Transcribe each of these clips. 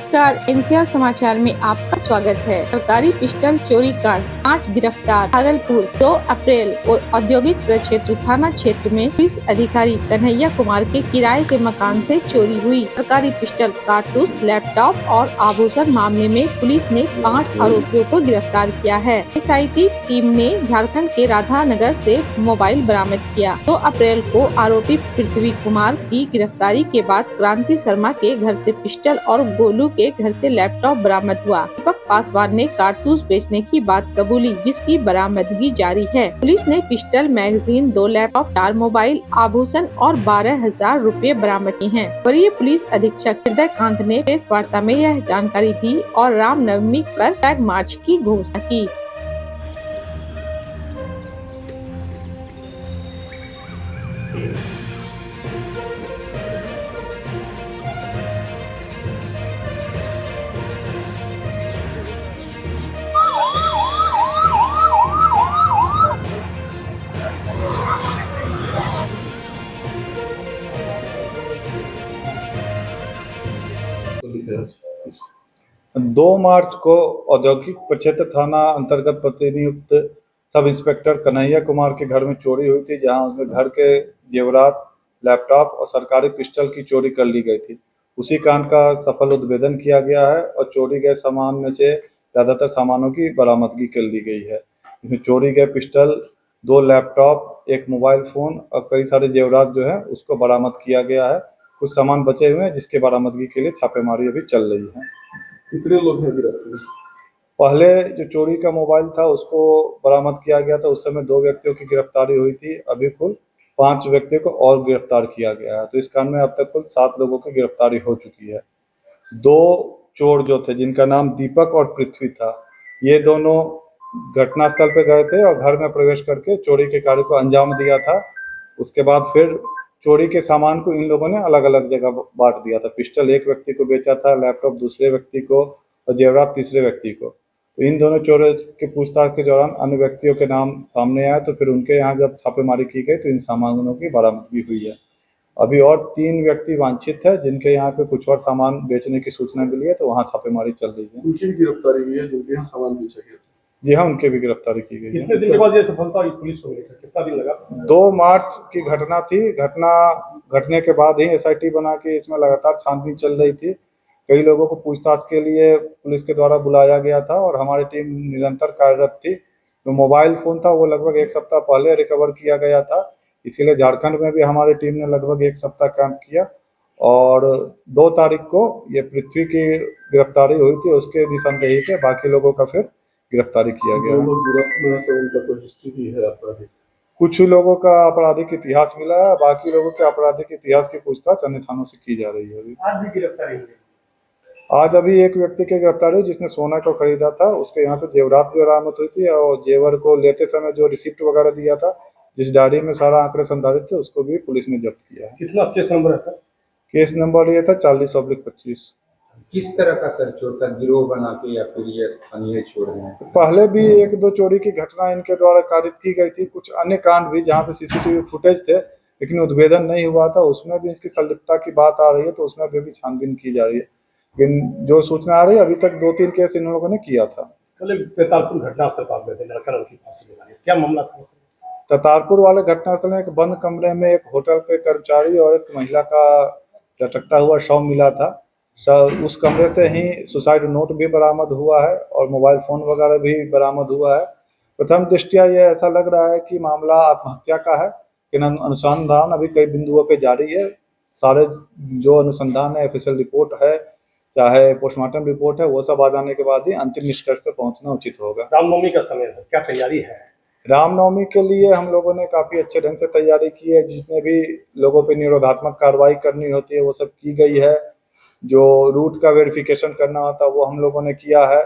नमस्कार, एनसीआर समाचार में आपका स्वागत है। सरकारी पिस्टल चोरी कांड, 5 गिरफ्तार। भागलपुर 2 अप्रैल को औद्योगिक प्रक्षेत्र थाना क्षेत्र में पुलिस अधिकारी कन्हैया कुमार के किराए के मकान से चोरी हुई सरकारी पिस्टल, कारतूस, लैपटॉप और आभूषण मामले में पुलिस ने 5 आरोपियों को गिरफ्तार किया है। एसआईटी टीम ने झारखंड के राधानगर से मोबाइल बरामद किया। 2 अप्रैल को आरोपी पृथ्वी कुमार की गिरफ्तारी के बाद क्रांति शर्मा के घर से पिस्टल और गोलू के घर से लैपटॉप बरामद हुआ। दीपक पासवान ने कारतूस बेचने की बात कबूली, जिसकी बरामदगी जारी है। पुलिस ने पिस्टल, मैगजीन, 2 लैपटॉप, 4 मोबाइल, आभूषण और 12,000 रुपए बरामद किए हैं। वरीय पुलिस अधीक्षक हृदय कांत ने प्रेस वार्ता में यह जानकारी दी और रामनवमी पर फ्लैग मार्च की घोषणा की। दो मार्च को औद्योगिक प्रक्षेत्र थाना अंतर्गत प्रतिनियुक्त सब इंस्पेक्टर कन्हैया कुमार के घर में चोरी हुई थी, जहां उसके घर के जेवरात, लैपटॉप और सरकारी पिस्टल की चोरी कर ली गई थी। उसी कांड का सफल उद्भेदन किया गया है और चोरी गए सामान में से ज़्यादातर सामानों की बरामदगी कर ली गई है। इसमें चोरी गए पिस्टल, 2 लैपटॉप, 1 मोबाइल फ़ोन और कई सारे जेवरात जो है उसको बरामद किया गया है। कुछ सामान बचे हुए हैं जिसके बरामदगी के लिए छापेमारी अभी चल रही है। कितने लोग हैं गिरफ्तार? पहले जो चोरी का मोबाइल था उसको बरामद किया गया था, उस समय 2 व्यक्तियों की गिरफ्तारी हुई थी। अभी कुल 5 व्यक्तियों को और गिरफ्तार किया गया है। तो इस कांड में अब तक कुल 7 लोगों की गिरफ्तारी हो चुकी है। 2 चोर जो थे, जिनका नाम दीपक और पृथ्वी था, ये दोनों घटनास्थल पे गए थे और घर में प्रवेश करके चोरी के कार्य को अंजाम दिया था। उसके बाद फिर चोरी के सामान को इन लोगों ने अलग अलग जगह बांट दिया था। पिस्टल एक व्यक्ति को बेचा था, लैपटॉप दूसरे व्यक्ति को और जेवरात तीसरे व्यक्ति को। तो इन दोनों चोरों के पूछताछ के दौरान अन्य व्यक्तियों के नाम सामने आए, तो फिर उनके यहाँ जब छापेमारी की गई तो इन सामानों की बरामदगी हुई है। अभी और 3 व्यक्ति वांछित है, जिनके यहाँ पे कुछ और सामान बेचने की सूचना मिली है, तो वहाँ छापेमारी चल रही है। उनकी भी गिरफ्तारी हुई है जिनके यहाँ सामान बेचा गया था? जी हाँ, उनके भी गिरफ्तारी की गई है। कितने दिन के बाद ये सफलता पुलिस को मिली? कितना दिन लगा? 2 मार्च की घटना थी। घटना घटने के बाद ही एसआईटी बना के इसमें लगातार छानबीन चल रही थी। कई लोगों को पूछताछ के लिए पुलिस के द्वारा बुलाया गया था और हमारी टीम निरंतर कार्यरत थी। जो मोबाइल फ़ोन था वो लगभग 1 सप्ताह पहले रिकवर किया गया था। इसके लिए झारखंड में भी हमारी टीम ने लगभग 1 सप्ताह कैंप किया और 2 तारीख को ये पृथ्वी की गिरफ्तारी हुई थी। उसके निशानदेही पे बाकी लोगों का फिर गिरफ्तारी किया गया। उनका कोई हिस्ट्री भी है आपराधिक? कुछ लोगों का आपराधिक इतिहास मिला है, बाकी लोगों के आपराधिक इतिहास की पूछताछ अन्य थानों से की जा रही है। अभी आज भी गिरफ्तारी हुई? आज अभी एक व्यक्ति की गिरफ्तारी हुई जिसने सोना को खरीदा था। उसके यहाँ से जेवरात भी बरामद हुई थी और जेवर को लेते समय जो रिसिप्ट वगैरह दिया था, जिस डायरी में सारा आंकड़े संधारित थे, उसको भी पुलिस ने जब्त किया है। कितना केस नंबर है? केस नंबर ये था 40/25। किस तरह का सर चोर था? गिरोह बना के या फिर ये स्थानीय चोर हैं? पहले भी 1-2 चोरी की घटना इनके द्वारा कारित की गई थी। कुछ अन्य कांड भी जहाँ पे सीसीटीवी फुटेज थे लेकिन उद्भेदन नहीं हुआ था, उसमें भी इसकी संलिप्तता की बात आ रही है, तो उसमें भी छानबीन की जा रही है। लेकिन जो सूचना आ रही है, अभी तक 2-3 केस इन लोगों ने किया था। तारपुर घटनास्थल पर गए थे, लड़का लड़की फांसी लगा दी, क्या मामला था? तारपुर वाले घटनास्थल में एक बंद कमरे में एक होटल के कर्मचारी और एक महिला का लटकता हुआ शव मिला था। उस कमरे से ही सुसाइड नोट भी बरामद हुआ है और मोबाइल फ़ोन वगैरह भी बरामद हुआ है। प्रथम दृष्टया ये ऐसा लग रहा है कि मामला आत्महत्या का है, लेकिन अनुसंधान अभी कई बिंदुओं पे जारी है। सारे जो अनुसंधान है, ऑफिशियल रिपोर्ट है, चाहे पोस्टमार्टम रिपोर्ट है, वो सब आ जाने के बाद ही अंतिम निष्कर्ष पर पहुंचना उचित होगा। रामनवमी का समय है, क्या तैयारी है? रामनवमी के लिए हम लोगों ने काफ़ी अच्छे ढंग से तैयारी की है। जितने भी लोगों पे निरोधात्मक कार्रवाई करनी होती है वो सब की गई है। जो रूट का वेरिफिकेशन करना होता है वो हम लोगों ने किया है।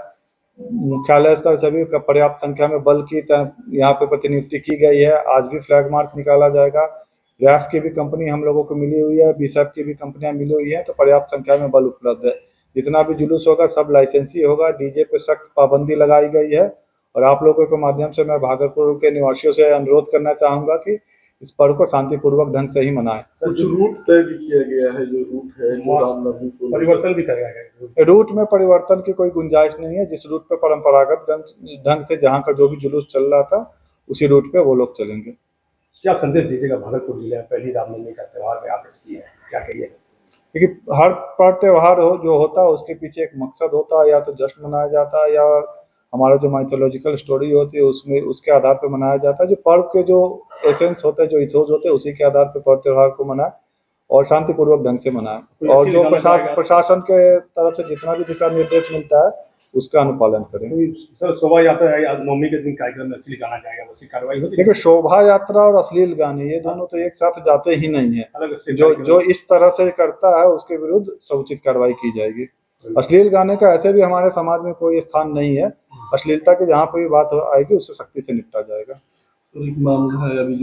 मुख्यालय स्तर से भी पर्याप्त संख्या में बल की यहाँ पे प्रतिनियुक्ति की गई है। आज भी फ्लैग मार्च निकाला जाएगा। रैफ की भी कंपनी हम लोगों को मिली हुई है, बीएसएफ की भी कंपनियां मिली हुई हैं, तो पर्याप्त संख्या में बल उपलब्ध है। जितना भी जुलूस होगा सब लाइसेंसी होगा। डीजे पे सख्त पाबंदी लगाई गई है और आप लोगों के माध्यम से मैं भागलपुर के निवासियों से अनुरोध करना चाहूँगा कि इस पर्व को शांतिपूर्वक ढंग से ही मनाएं। कुछ रूट तय भी किया गया है, जो रूट है जो रामनवमी को परिवर्तन भी करेगा क्या? रूट में परिवर्तन की कोई गुंजाइश नहीं है। जिस रूट पे परंपरागत ढंग से जहाँ का जो भी जुलूस चल रहा था उसी रूट पे वो लोग चलेंगे। क्या संदेश दीजिएगा भागलपुर जिले में पहली रामनवमी का त्यौहार में आप इसकी है, क्या कहिए? क्योंकि हर पर्व त्योहार हो जो होता है उसके पीछे एक मकसद होता है, या तो जश्न मनाया जाता है या हमारा जो माइथोलॉजिकल स्टोरी होती है उसमें उसके आधार पर मनाया जाता है। जो पर्व के जो एसेंस होते हैं, जो इथोस होते हैं, उसी के आधार पर पर्व त्योहार को मनाए और शांतिपूर्वक ढंग से मनाए। और जो प्रशासन के तरफ से जितना भी दिशा निर्देश मिलता है उसका अनुपालन करें। सर शोभा यात्रा है नवमी के दिन कार्यक्रम में असली गाना जाएगा, वैसी कार्रवाई होती है? देखिए, शोभा यात्रा और अश्लील गाने ये दोनों तो एक साथ जाते ही नहीं है। जो इस तरह से करता है उसके विरुद्ध समुचित कार्रवाई की जाएगी। अश्लील गाने का ऐसे भी हमारे समाज में कोई स्थान नहीं है। अश्लीलता की जहाँ कोई बात आएगी उससे सख्ती से निपटा जाएगा। मामला है अभी जो